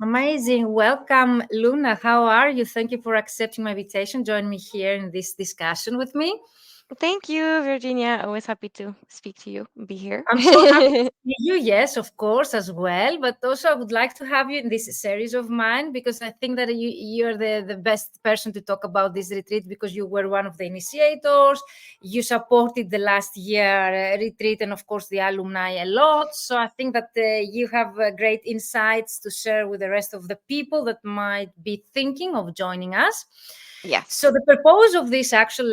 Amazing. Welcome, Luna. How are you? Thank you for accepting my invitation. Join me here in this discussion with me. Thank you, Virginia. Always happy to speak to you, be here. I'm so happy to see you. Yes, of course, as well. But also, I would like to have you in this series of mine because I think that you're the best person to talk about this retreat because you were one of the initiators. You supported the last year retreat and, of course, the alumni a lot. So I think that you have great insights to share with the rest of the people that might be thinking of joining us. So Yes. the purpose of this actual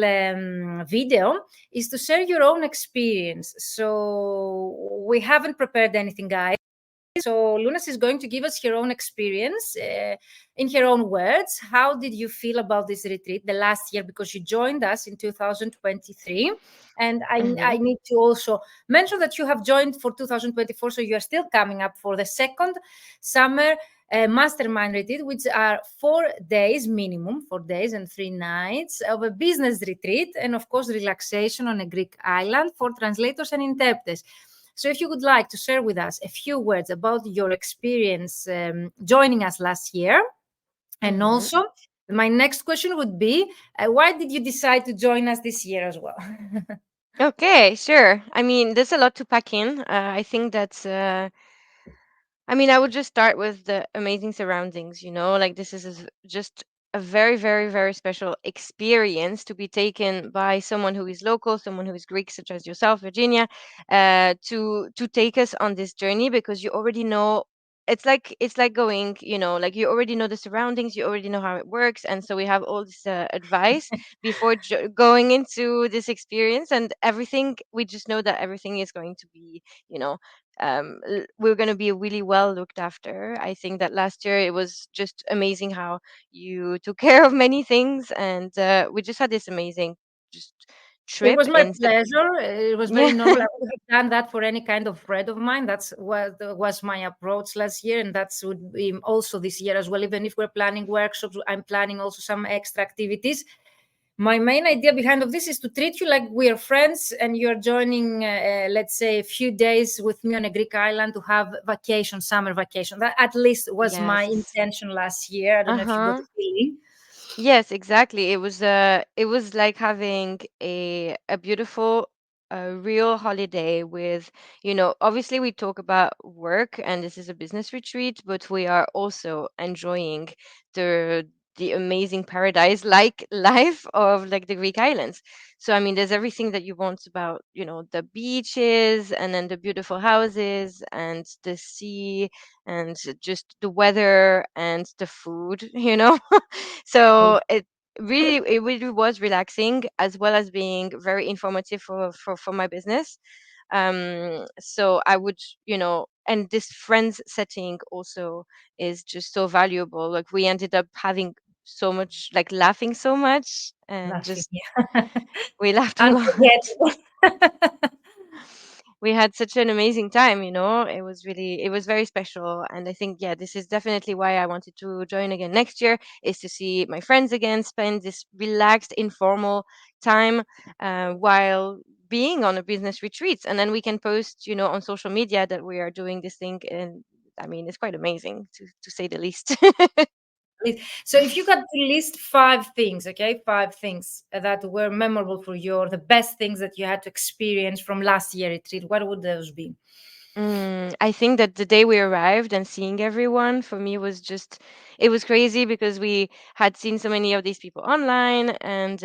video is to share your own experience. So we haven't prepared anything, guys. So Lunas is going to give us her own experience in her own words. How did you feel about this retreat the last year? Because you joined us in 2023. And I hmm need to also mention that you have joined for 2024. So you are still coming up for the second summer mastermind retreat, which are 4 days minimum, 4 days and 3 nights of a business retreat. And of course, relaxation on a Greek island for translators and interpreters. So, if you would like to share with us a few words about your experience joining us last year, and hmm also my next question would be why did you decide to join us this year as well? Okay, sure. I mean, there's a lot to pack in. I think that's I would just start with the amazing surroundings, like this is just a very, very, very special experience to be taken by someone who is local, someone who is Greek, such as yourself, Virginia, to take us on this journey because you already know. It's like going, like you already know the surroundings, you already know how it works, and so we have all this advice before going into this experience, and everything. We just know that everything is going to be, you know, we're going to be really well looked after. I think that last year it was just amazing how you took care of many things, and we just had this amazing just It trip was my in pleasure. It was very yeah. normal. I would have done that for any kind of friend of mine. That's what was my approach last year, and that would be also this year as well. Even if we're planning workshops, I'm planning also some extra activities. My main idea behind of this is to treat you like we are friends, and you're joining, let's say, a few days with me on a Greek island to have vacation, summer vacation. That at least was my Yes. intention last year. I don't know if you got Uh-huh. the feeling. Yes, exactly. It was like having a beautiful real holiday with, obviously we talk about work and this is a business retreat, but we are also enjoying the the amazing paradise like life of like the Greek islands. So I mean there's everything that you want about, the beaches and then the beautiful houses and the sea and just the weather and the food, So it really was relaxing as well as being very informative for my business. So I would, and this friends setting also is just so valuable. Like we ended up having so much, like laughing so much, and Laughing, just yeah. we laughed a lot. Unforgettable. We had such an amazing time, it was very special, and I think, yeah, this is definitely why I wanted to join again next year, is to see my friends again, spend this relaxed informal time while being on a business retreat, and then we can post, on social media that we are doing this thing, and I mean it's quite amazing to say the least. So if you got to list 5 things, okay, 5 things that were memorable for you, or the best things that you had to experience from last year retreat, what would those be? I think that the day we arrived and seeing everyone for me was just, it was crazy because we had seen so many of these people online, and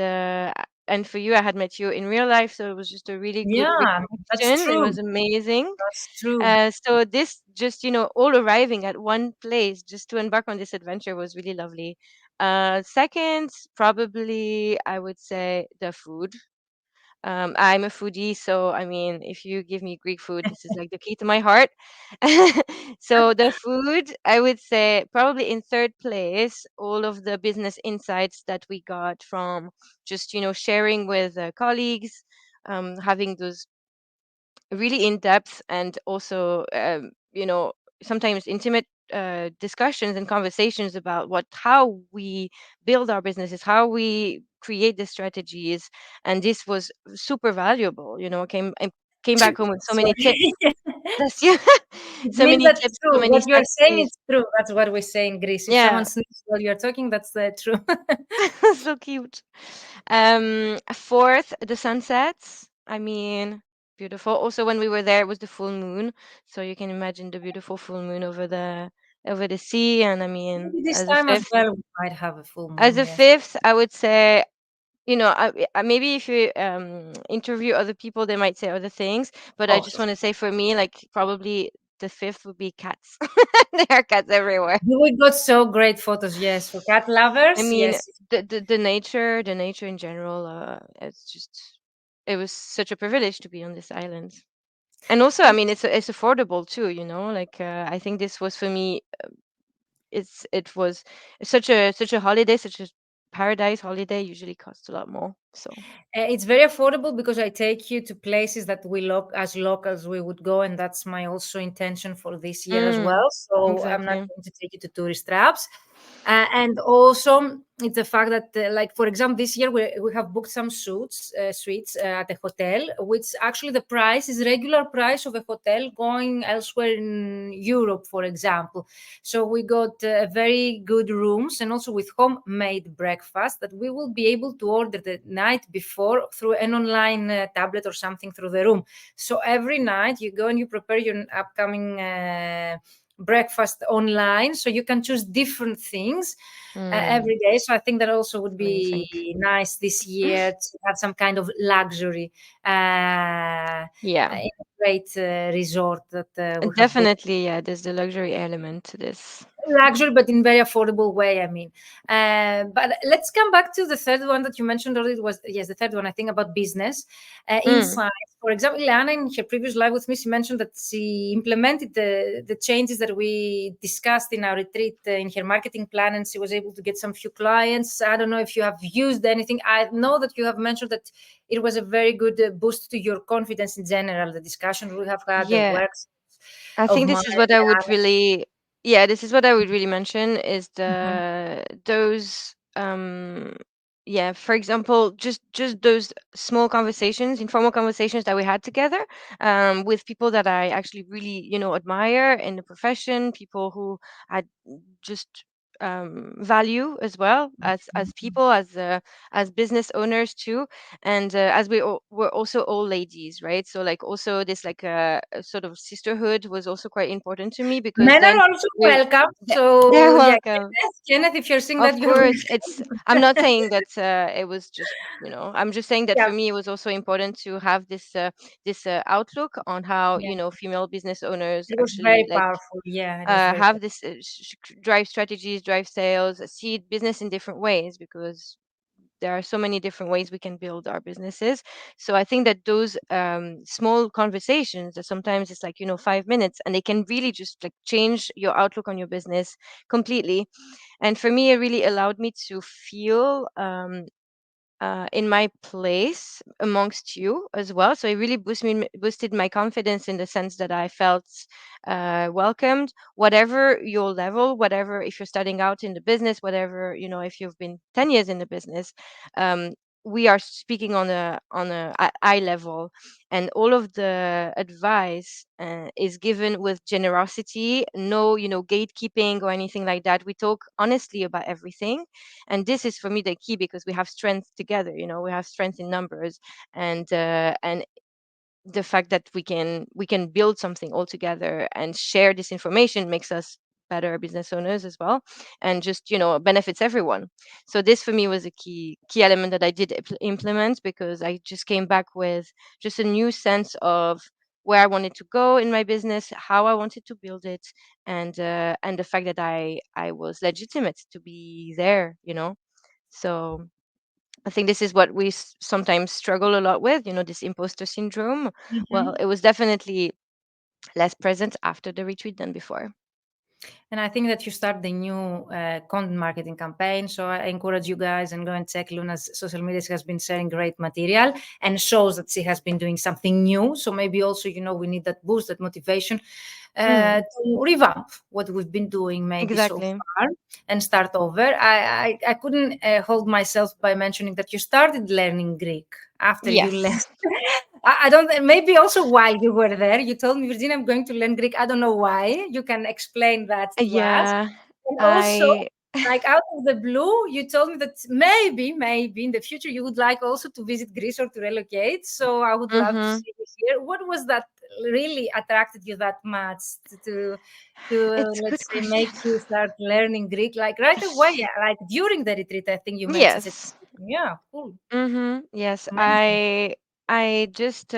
for you I had met you in real life, so it was just a really good Yeah, that's reconnection. It true. was amazing. That's true. So this just, all arriving at one place just to embark on this adventure was really lovely. Second, probably I would say the food. I'm a foodie, so I mean, if you give me Greek food, this is like the key to my heart. So the food, I would say probably in third place, all of the business insights that we got from just, sharing with colleagues, having those really in depth and also, sometimes intimate discussions and conversations about how we build our businesses, how we create the strategies, and this was super valuable. I came back home with so many tips. Sorry. That's yeah. It So means many that's tips, so true. many What you're saying strategies. is true. That's what we say in Greece. If someone Yeah. sneezes while you're talking, that's true. So cute. Fourth, the sunsets. I mean, beautiful. Also, when we were there, it was the full moon, so you can imagine the beautiful full moon over the sea. And I mean, Maybe this time as well, we might have a full as moon. a Yes. fifth, I would say, maybe if you interview other people, they might say other things. But I just Of want to say, for me, like probably the fifth would be cats. There are cats everywhere. We got so great photos. Yes, for cat I lovers. mean, Yes. the nature in general, it was such a privilege to be on this island. And also, I mean, it's affordable too, like I think this was for me, it was such a holiday, such a paradise holiday usually costs a lot more. So, It's very affordable because I take you to places that we as locals we would go, and that's my also intention for this year as mm, well. So I'm not exactly. going to take you to tourist traps. And also, it's the fact that, like for example, this year we have booked some suites at a hotel, which actually the price is regular price of a hotel going elsewhere in Europe, for example. So we got very good rooms and also with homemade breakfast that we will be able to order the night before through an online tablet or something through the room. So every night you go and you prepare your upcoming breakfast online, so you can choose different things Mm, every day. So I think that also would amazing. be nice this year to have some kind of luxury Yeah. in a great resort that we And have booked. definitely, yeah, there's the luxury element to this. Luxury, but in very affordable way. I mean, but let's come back to the third one that you mentioned already. Was yes, the third one. I think about business Mm, insights. For example, Ileana in her previous live with me, she mentioned that she implemented the changes that we discussed in our retreat in her marketing plan, and she was able to get some few clients. I don't know if you have used anything. I know that you have mentioned that it was a very good boost to your confidence in general. The discussions we have had, the yeah. works I of think mine. this is what I would really, yeah, this is what I would really mention is Mhm. those, yeah, for example, just those small conversations, informal conversations that we had together, with people that I actually really, admire in the profession, people who I just value as well as people, as business owners too. And as we're also all ladies, right? So like also this like a sort of sisterhood was also quite important to me, because Men then are also we welcome. th- they're So yeah, welcome. Kenneth, if you're seeing Of that, you're course, welcome. I'm not saying that it was just, I'm just saying that Yeah, for me it was also important to have this outlook on how, yeah. female business owners It was actually very like powerful. Yeah, it was very have powerful. this drive strategies, drive sales, see business in different ways, because there are so many different ways we can build our businesses. So I think that those small conversations that sometimes it's like, 5 minutes, and they can really just like change your outlook on your business completely. And for me, it really allowed me to feel in my place amongst you as well. So it really boosted my confidence in the sense that I felt welcomed, whatever your level, whatever if you're starting out in the business, whatever if you've been 10 years in the business. Um, we are speaking on a eye level, and all of the advice is given with generosity, no gatekeeping or anything like that. We talk honestly about everything, and this is for me the key, because we have strength together, we have strength in numbers. And the fact that we can build something all together and share this information makes us better business owners as well, and just benefits everyone. So this for me was a key element that I did implement, because I just came back with just a new sense of where I wanted to go in my business, how I wanted to build it, and the fact that I was legitimate to be there, so I think this is what we sometimes struggle a lot with, this imposter syndrome. Well, Mhm. it was definitely less present after the retreat than before. And I think that you start the new content marketing campaign. So I encourage you guys and go and check Luna's social media. She has been sharing great material and shows that she has been doing something new. So maybe also, we need that boost, that motivation Mm, to revamp what we've been doing maybe so exactly. far and start over. I couldn't hold myself by mentioning that you started learning Greek after you left Yes. I don't. Maybe also while you were there, you told me, Virginia, I'm going to learn Greek. I don't know why. You can explain that to us. Yeah, And also, I like out of the blue, you told me that maybe in the future you would like also to visit Greece or to relocate. So I would love to hmm see you here. What was that really attracted you that much to it's a good let's say question. make you start learning Greek like right away? Yeah, like during the retreat, I think you mentioned it. Yes. Yeah, cool, Yes, amazing. I just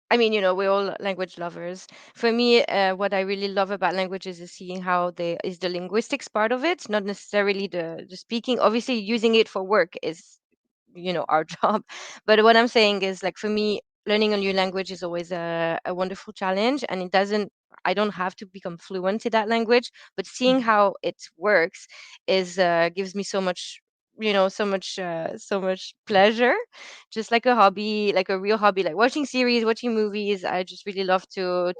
I mean, we're all language lovers. For me, what I really love about languages is seeing how they is the linguistics part of it, not necessarily the speaking. Obviously, using it for work is, our job. But what I'm saying is, like, for me, learning a new language is always a wonderful challenge, and I don't have to become fluent in that language, but seeing how it works is gives me so much, so much pleasure, just like a hobby, like a real hobby, like watching series, watching movies. I just really love to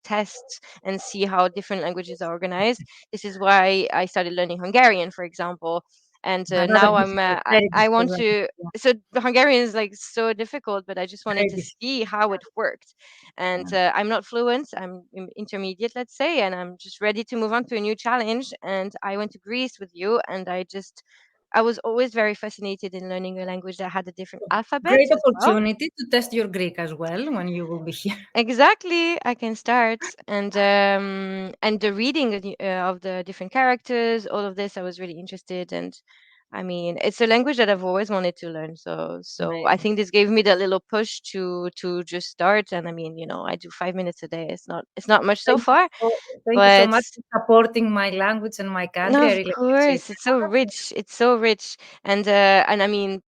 test and see how different languages are organized. This is why I started learning Hungarian, for example. And Another now difficult, I, very I difficult want one. to. Yeah, So the Hungarian is like so difficult, but I just wanted very to difficult. see how it worked. And Yeah. I'm not fluent, I'm intermediate, let's say, and I'm just ready to move on to a new challenge. And I went to Greece with you, and I was always very fascinated in learning a language that had a different alphabet Great as well. opportunity to test your Greek as well when you will be here. Exactly, I can start. And the reading of the different characters, all of this, I was really interested. And I mean, it's a language that I've always wanted to learn. So I Amazing. think this gave me that little push to just start. And I mean, I do 5 minutes a day. It's not much so Thank you far, so, thank you so but much for supporting my language and my country. no, I of really appreciate course, it's so that. rich. It's so rich. And I mean,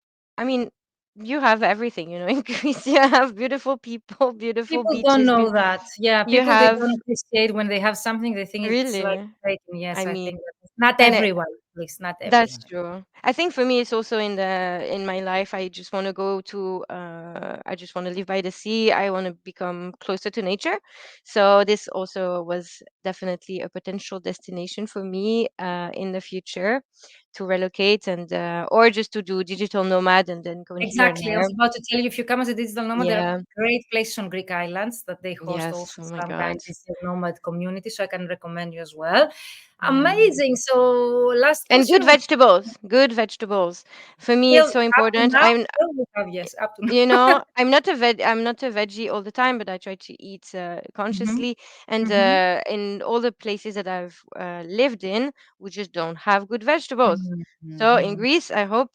you have everything, in Greece. You have beautiful people, beautiful People don't beaches. know that. Yeah, You people they have don't appreciate when they have something. They think it's like really, fake. Yes, I I mean, think that not and everyone, at least not that's everyone. true. I think for me, it's also in my life. I just want to I just want to live by the sea. I want to become closer to nature. So this also was definitely a potential destination for me in the future to relocate and or just to do digital nomad and then going here and Exactly. I there. was about to tell you if you come as a digital nomad, there are Yeah. great places on Greek islands that they host Yes. also Oh my some kind God. of digital nomad community. So I can recommend you as well. Yeah. Amazing. So last And question good would vegetables. Good vegetables. For me, still it's so up to important. now, still we have yes, up to now. I'm not a veggie all the time, but I try to eat Mhm, consciously. And mhm, in all the places that I've lived in, we just don't have good vegetables. mhm, So in mhm. Greece, I hope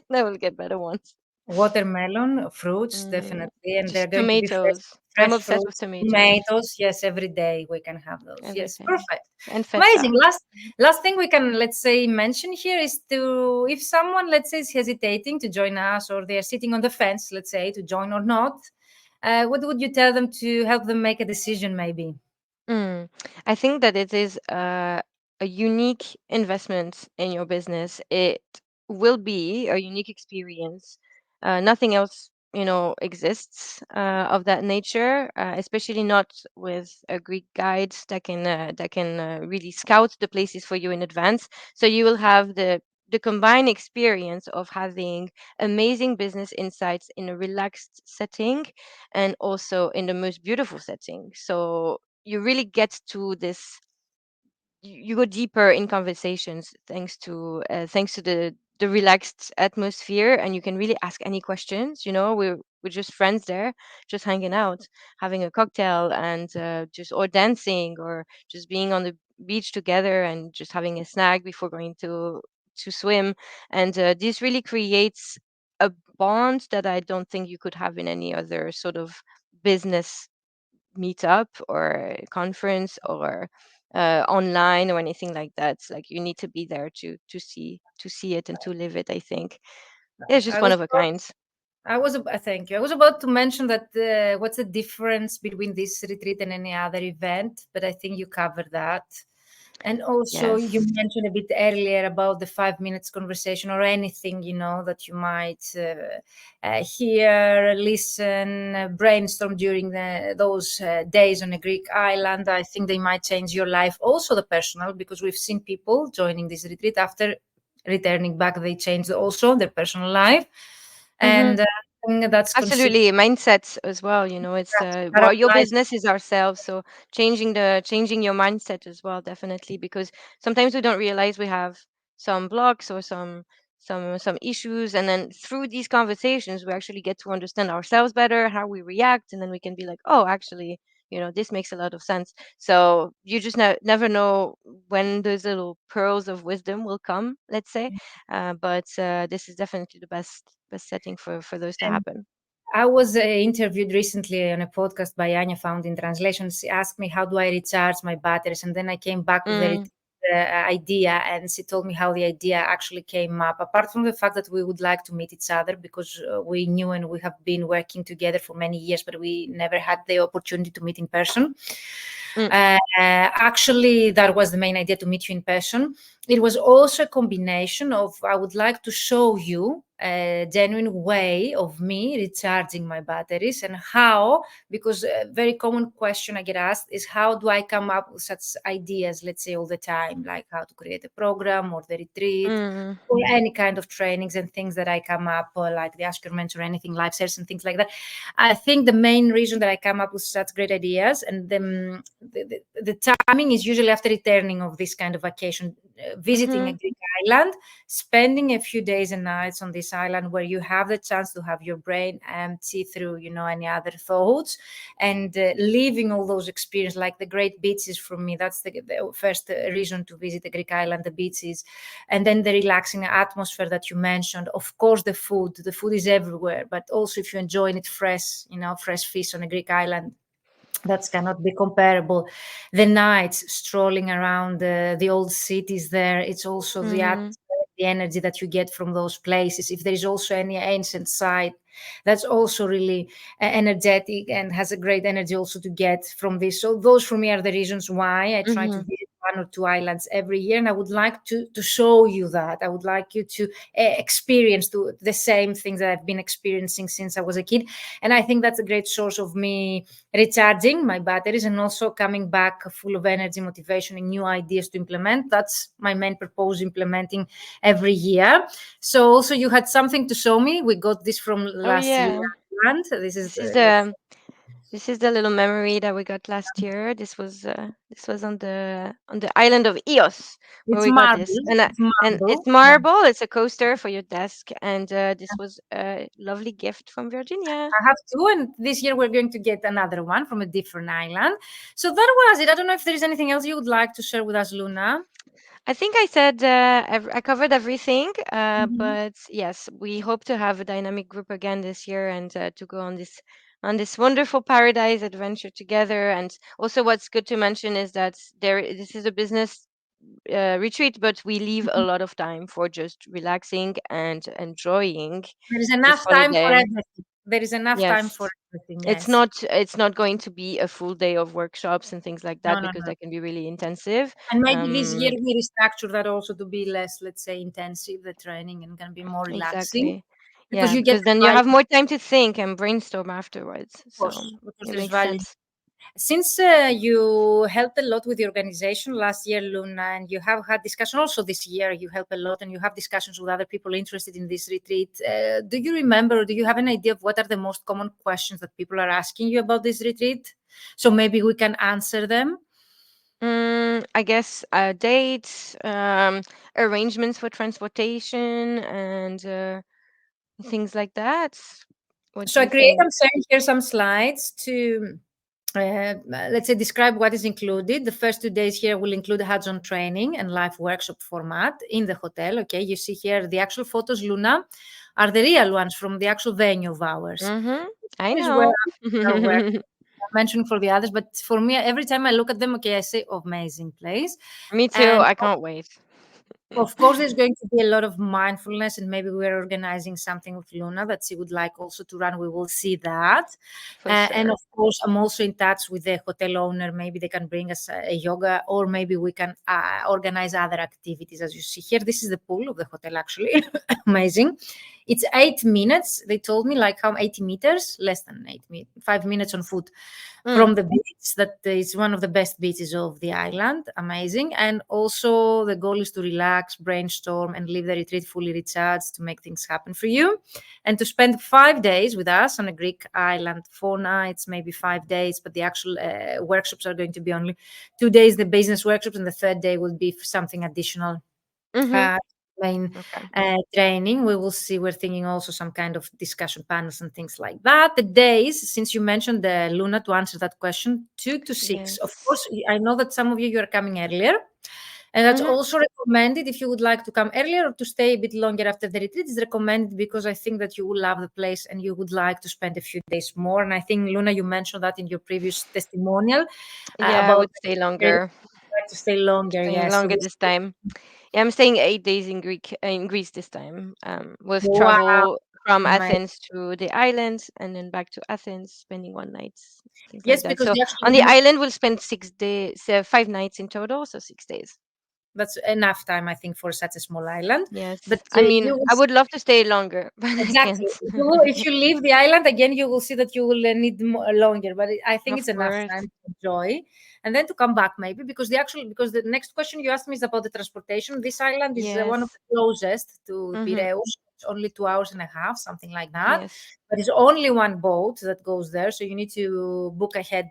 they will get better ones. Watermelon, fruits, Mm, definitely, and they're just going to be fresh, tomatoes. I'm fresh obsessed with fruits, tomatoes. tomatoes. Yes, every day we can have those. Yes, Everything. perfect, And amazing. feta. Last thing we can let's say mention here is to if someone let's say is hesitating to join us or they are sitting on the fence, let's say to join or not, what would you tell them to help them make a decision? Maybe Mm. I think that it is a unique investment in your business. It will be a unique experience. Nothing else, exists of that nature, especially not with a Greek guide that can really scout the places for you in advance. So you will have the combined experience of having amazing business insights in a relaxed setting and also in the most beautiful setting. So you really get to this you go deeper in conversations thanks to the relaxed atmosphere, and you can really ask any questions. We're just friends there, just hanging out, having a cocktail, and just or dancing or just being on the beach together and just having a snack before going to swim. And this really creates a bond that I don't think you could have in any other sort of business meetup or conference or online or anything like that. It's like you need to be there to see it and to live it. I think it's just I one was of a kind. thank you. I was about to mention that what's the difference between this retreat and any other event, but I think you covered that. And also, you Yes. mentioned a bit earlier about the 5 minutes conversation or anything, that you might hear, listen, brainstorm during those days on a Greek island. I think they might change your life, also the personal, because we've seen people joining this retreat after returning back, they changed also their personal life. Mm-hmm. And think that's considered Absolutely, mindset as well. It's that well, your applies. business is ourselves, so changing your mindset as well, definitely, because sometimes we don't realize we have some blocks or some issues, and then through these conversations, we actually get to understand ourselves better, how we react, and then we can be like, oh, actually, this makes a lot of sense. So you just never know when those little pearls of wisdom will come, let's say. But this is definitely the best setting for those to And happen. I was interviewed recently on a podcast by Anya, found in translation. She asked me, how do I recharge my batteries? And then I came back with the Mm, idea, and she told me how the idea actually came up. Apart from the fact that we would like to meet each other, because we knew and we have been working together for many years, but we never had the opportunity to meet in person. mm, Actually, that was the main idea, to meet you in person. It was also a combination of, I would like to show you a genuine way of me recharging my batteries, and how, because a very common question I get asked is, how do I come up with such ideas, let's say, all the time, like how to create a program or the retreat mm, or any kind of trainings and things that I come up, or like the Ask Your Mentor or anything, live sessions and things like that. I think the main reason that I come up with such great ideas, and the timing is usually after returning of this kind of vacation, visiting a mhm, Greek island, spending a few days and nights on this island, where you have the chance to have your brain empty through, any other thoughts, and living all those experiences, like the great beaches. For me, that's the first reason to visit a Greek island, the beaches, and then the relaxing atmosphere that you mentioned. Of course, the food is everywhere, but also if you enjoy it fresh, fresh fish on a Greek island, that cannot be comparable. The nights strolling around the old cities there, it's also the mhm, atmosphere, the energy that you get from those places. If there is also any ancient site, that's also really energetic and has a great energy also to get from this. So those for me are the reasons why I try to mhm, visit one or two islands every year, and I would like to show you that. I would like you to experience the same things that I've been experiencing since I was a kid. And I think that's a great source of me recharging my batteries, and also coming back full of energy, motivation, and new ideas to implement. That's my main purpose, implementing every year. So also you had something to show me. We got this from oh last year. yeah, And this is this is let's the this is the little memory that we got last year. This was on the island of Eos where it's we got this, marble. It's and marble. it's marble. It's a coaster for your desk, and this was a lovely gift from Virginia. I have two, and this year we're going to get another one from a different island. So that was it. I don't know if there is anything else you would like to share with us, Luna. I think I said I covered everything, Mhm. but yes, we hope to have a dynamic group again this year and to go on this wonderful paradise adventure together. And also, what's good to mention is that this is a business retreat, but we leave a lot of time for just relaxing and enjoying There is this enough time for holiday. everything. There is enough time Yes. for everything. It's Yes. not it's not going to be a full day of workshops and things like No, that no, because no. that can be really intensive. And maybe this year Um, we restructure that also to be less, let's say, intensive, the training, and can be more relaxing, exactly. because Yeah, you get because then you value, have more time to think and brainstorm afterwards. of So course, because it there's makes value. sense. Since you helped a lot with the organization last year, Luna, and you have had discussion also this year, you help a lot, and you have discussions with other people interested in this retreat. Do you remember, or do you have an idea of what are the most common questions that people are asking you about this retreat? So maybe we can answer them. I guess dates, arrangements for transportation, and things like that. What So do I you create, think? I'm sharing here some slides to, let's say, describe what is included. The first 2 days here will include hands-on training and live workshop format in the hotel. Okay, you see here the actual photos, Luna, are the real ones from the actual venue of ours. Mm-hmm. I This is where know. our work. I'm mentioning for the others, but for me, every time I look at them, okay, I say, oh, amazing place. Me too. And I can't wait. of course, there's going to be a lot of mindfulness, and maybe we're organizing something with Luna that she would like also to run. We will see that. For And sure. of course, I'm also in touch with the hotel owner. Maybe they can bring us a yoga, or maybe we can organize other activities. As you see here, this is the pool of the hotel, actually. Amazing. It's 8 minutes. They told me, like, how 80 meters, less than 5 minutes on foot Mm, from the beach. That is one of the best beaches of the island. Amazing. And also the goal is to relax relax, brainstorm, and leave the retreat fully recharged to make things happen for you. And to spend 5 days with us on a Greek island, 4 nights, maybe 5 days, but the actual workshops are going to be only 2 days, the business workshops, and the third day will be something additional. Mm-hmm. Main Okay. training. We will see. We're thinking also some kind of discussion panels and things like that. The days, since you mentioned Luna, to answer that question, 2 to 6. Of Yes. course, I know that some of you are coming earlier, and that's Mm-hmm. also recommended if you would like to come earlier or to stay a bit longer after the retreat. It's recommended because I think that you will love the place and you would like to spend a few days more. And I think, Luna, you mentioned that in your previous testimonial Yeah, I about would stay you longer. like to stay longer. Staying Yes. So longer this, this time. Yeah, I'm staying 8 days in Greece this time. With wow, travel from my Athens to the islands and then back to Athens, spending one night, things like yes, that. because So you on actually the do. island, we'll spend 6 days, 5 nights in total, so 6 days. That's enough time, I think, for such a small island. But Yes, I you mean, will I would love to stay longer, but I exactly. can't. If you leave the island again, you will see that you will need more, longer. But I think it's Of enough course. time to enjoy, and then to come back maybe because the next question you asked me is about the transportation. This island is one of Yes. the closest to Mm-hmm. Piraeus. It's only 2 hours and a half, something like that. Yes. But it's only one boat that goes there, so you need to book ahead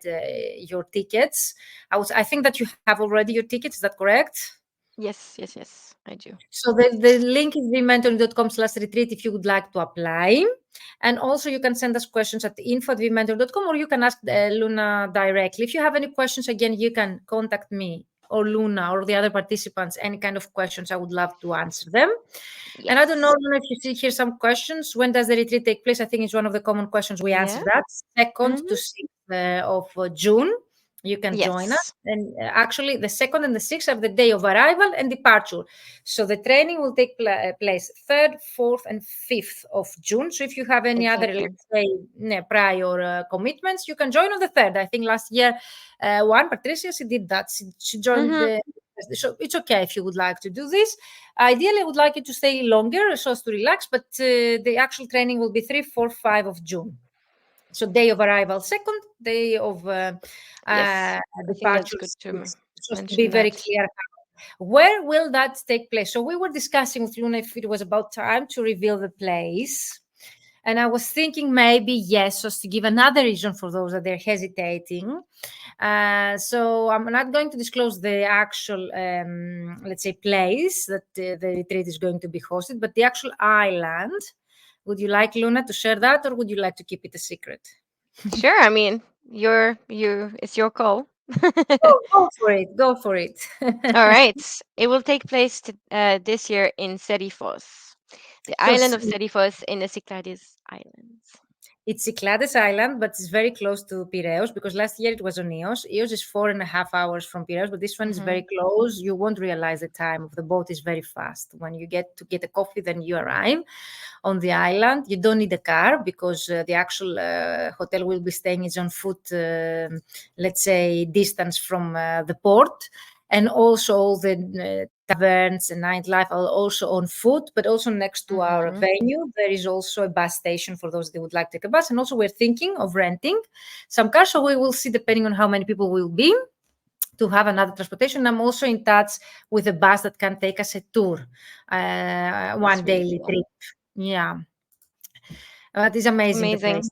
your tickets. I think that you have already your tickets. Is that correct? Yes. Yes. Yes. I do. So the link is vmentoring.com/retreat if you would like to apply. And also you can send us questions at info@vmentor.com, or you can ask Luna directly. If you have any questions, again, you can contact me or Luna or the other participants, any kind of questions. I would love to answer them. And I don't know, Yes. Luna, if you see here some questions. When does the retreat take place? I think it's one of the common questions. We Yeah. answer that. 2nd to Mm-hmm. 6th of June. You can join us. Yes. And actually, the 2nd and the 6th are the day of arrival and departure. So the training will take place 3rd, 4th, and 5th of June. So if you have any other, Exactly. let's say, prior commitments, you can join on the 3rd. I think last year, one Patricia, she did that. She joined Mm-hmm. the. So it's okay if you would like to do this. Ideally, I would like you to stay longer so as to relax, but the actual training will be 3, 4, 5 of June. So day of arrival 2nd, day of Yes. I think that's departure good to 6th. Just to be mention very that. clear, where will that take place? So we were discussing with Luna if it was about time to reveal the place. And I was thinking maybe yes, just to give another reason for those that they're hesitating. So I'm not going to disclose the actual, let's say, place that the retreat is going to be hosted, but the actual island. Would you like Luna to share that, or would you like to keep it a secret? Sure. I mean, it's your call. Go for it. Go for it. All right. It will take place this year in Serifos, the So island of Serifos in the Cyclades Islands. it's Cyclades Island, but it's very close to Piraeus because last year it was on Ios. Ios is 4.5 hours from Piraeus, but this one is Mm-hmm. very close. You won't realize the time of the boat is very fast. When you get to get a coffee, then you arrive on the island. You don't need a car because the actual hotel we'll be staying is on foot, let's say, distance from the port. And also all the taverns and nightlife are also on foot, but also next to our Mm-hmm. venue, there is also a bus station for those that would like to take a bus. And also we're thinking of renting some cars. So we will see, depending on how many people will be, to have another transportation. I'm also in touch with a bus that can take us a tour, one That's really daily cool. trip. Yeah. It is amazing, the Amazing. place.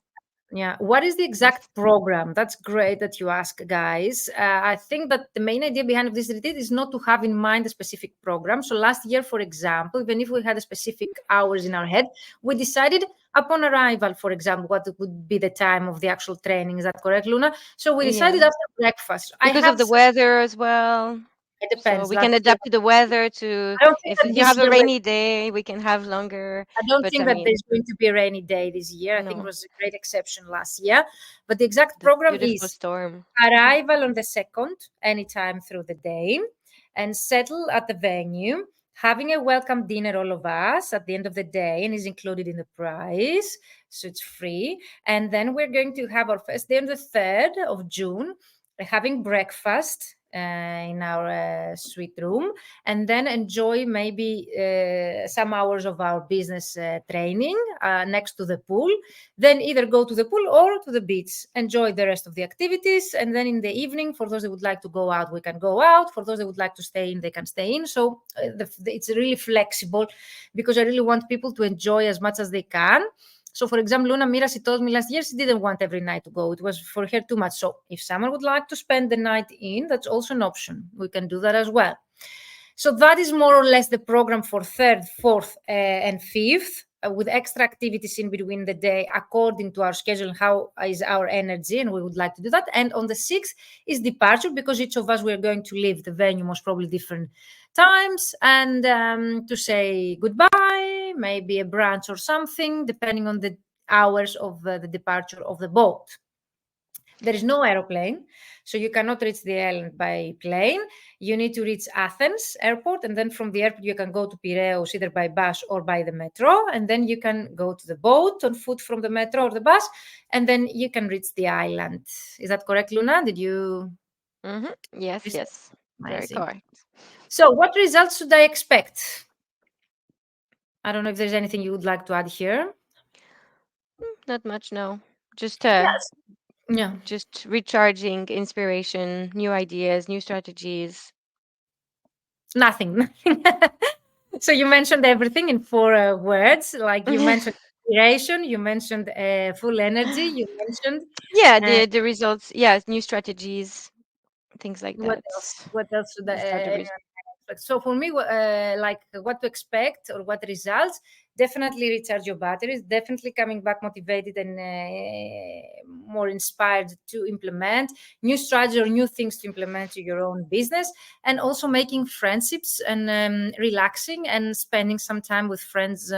Yeah. What is the Yes. exact program? That's great that you ask, guys. I think that the main idea behind this retreat is not to have in mind a specific program. So last year, for example, even if we had a specific hours in our head, we decided upon arrival, for example, what would be the time of the actual training. Is that correct, Luna? So we decided Yeah. after breakfast. I Because of have the weather as well. it So depends. we can Last year, adapt to the weather to I don't think if that you this have a year rainy day, we can have longer. I don't But I think that mean, there's going to be a rainy day this year. I think it no, was a great exception last year. But the exact the program beautiful is storm. arrival on the 2nd, anytime through the day, and settle at the venue, having a welcome dinner, all of us, at the end of the day, and is included in the price. So it's free. And then we're going to have our first day on the 3rd of June, having breakfast in our suite room, and then enjoy maybe some hours of our business training next to the pool. Then either go to the pool or to the beach, enjoy the rest of the activities, and then in the evening, for those that would like to go out, we can go out. For those that would like to stay in, they can stay in. So it's really flexible, because I really want people to enjoy as much as they can. So, for example, Luna Mira, she told me last year she didn't want every night to go. It was for her too much. So, if someone would like to spend the night in, that's also an option. We can do that as well. So, that is more or less the program for third, fourth, and fifth, with extra activities in between the day according to our schedule, how is our energy, and we would like to do that. And on the 6th is departure, because each of us, we are going to leave the venue most probably different times, and to say goodbye, maybe a brunch or something, depending on the hours of the departure of the boat. There is no aeroplane, so you cannot reach the island by plane. You need to reach Athens airport, and then from the airport you can go to Piraeus either by bus or by the metro, and then you can go to the boat on foot from the metro or the bus, and then you can reach the island. Is that correct, Luna? Did you? Yes, yes. Very Amazing. correct. So, what results should I expect? I don't know if there's anything you would like to add here. Not much, no. Just Yes. Yeah. just recharging, inspiration, new ideas, new strategies. Nothing. So you mentioned everything in 4 words. Like you mentioned inspiration, you mentioned full energy, you mentioned Yeah, uh, the results. Yeah, new strategies, things like what that. else? What else should These are the anyone expect? So for me, like what to expect or what results? Definitely recharge your batteries. Definitely coming back motivated and more inspired to implement new strategies or new things to implement to your own business, and also making friendships and relaxing and spending some time with friends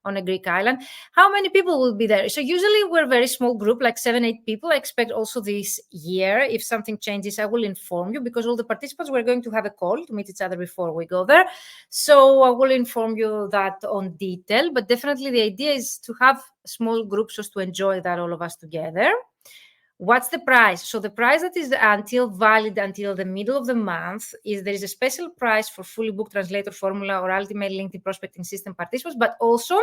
on a Greek island. How many people will be there? So usually we're a very small group, like 7, 8 people. I expect also this year, if something changes, I will inform you, because all the participants, we're going to have a call to meet each other before we go there. So I will inform you that on detail, but definitely the idea is to have small groups just to enjoy that all of us together. What's the price? So the price that is until valid until the middle of the month is there is a special price for fully booked translator formula or ultimate LinkedIn prospecting system participants, but also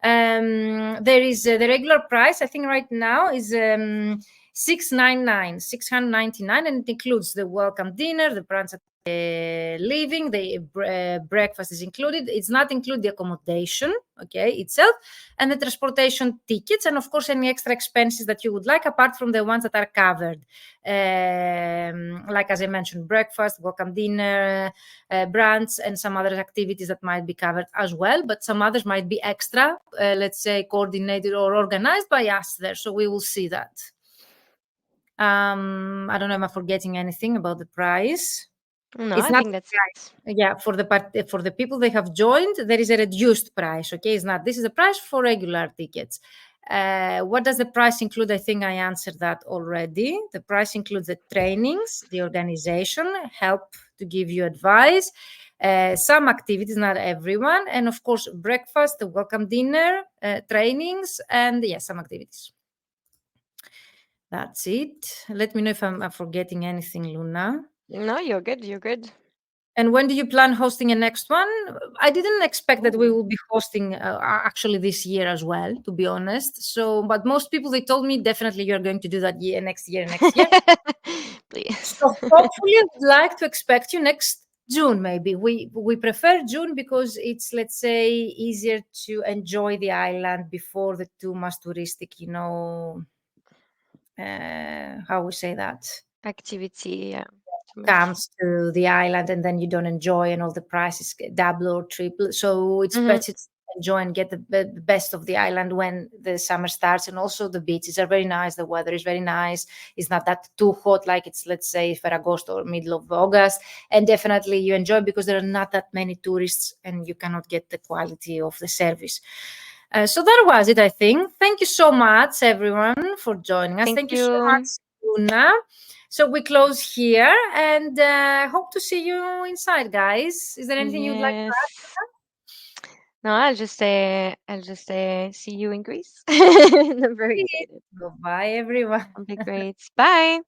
there is the regular price. I think right now is 699, and it includes the welcome dinner, the brunch at living, the breakfast is included. It's not include the accommodation, okay, itself, and the transportation tickets, and of course any extra expenses that you would like apart from the ones that are covered, like as I mentioned, breakfast, welcome dinner, brunch, and some other activities that might be covered as well, but some others might be extra, let's say coordinated or organized by us there, so we will see that. I don't know if I'm forgetting anything about the price. No, It's I not think that's price. Yeah, for the people they have joined, there is a reduced price. Okay, it's not. This is the price for regular tickets. What does the price include? I think I answered that already. The price includes the trainings, the organization, help to give you advice, some activities, not everyone, and of course breakfast, the welcome dinner, trainings, and yeah, some activities. That's it. Let me know if I'm forgetting anything, Luna. No, you're good. You're good. And when do you plan hosting a next one? I didn't expect that we Ooh. will be hosting actually this year as well, to be honest. So, but most people, they told me definitely you're going to do that next year, next year. Please. So hopefully I would like to expect you next June, maybe. We prefer June because it's, let's say, easier to enjoy the island before the too much touristic, how we say that, Activity, yeah. Too much. comes to the island, and then you don't enjoy and all the prices get double or triple. So it's better to enjoy and get the best of the island when the summer starts. And also the beaches are very nice, the weather is very nice, it's not that too hot like it's, let's say, Ferragosto or middle of August, and definitely you enjoy because there are not that many tourists and you cannot get the quality of the service. So that was it, I think. Thank you so much, everyone, for joining us. Thank you so much, Luna. So we close here, and hope to see you inside, guys. Is there anything you'd like to Yes. add? No, I'll just say see you in Greece. I'm very excited. Goodbye, everyone. It'll be great. Bye.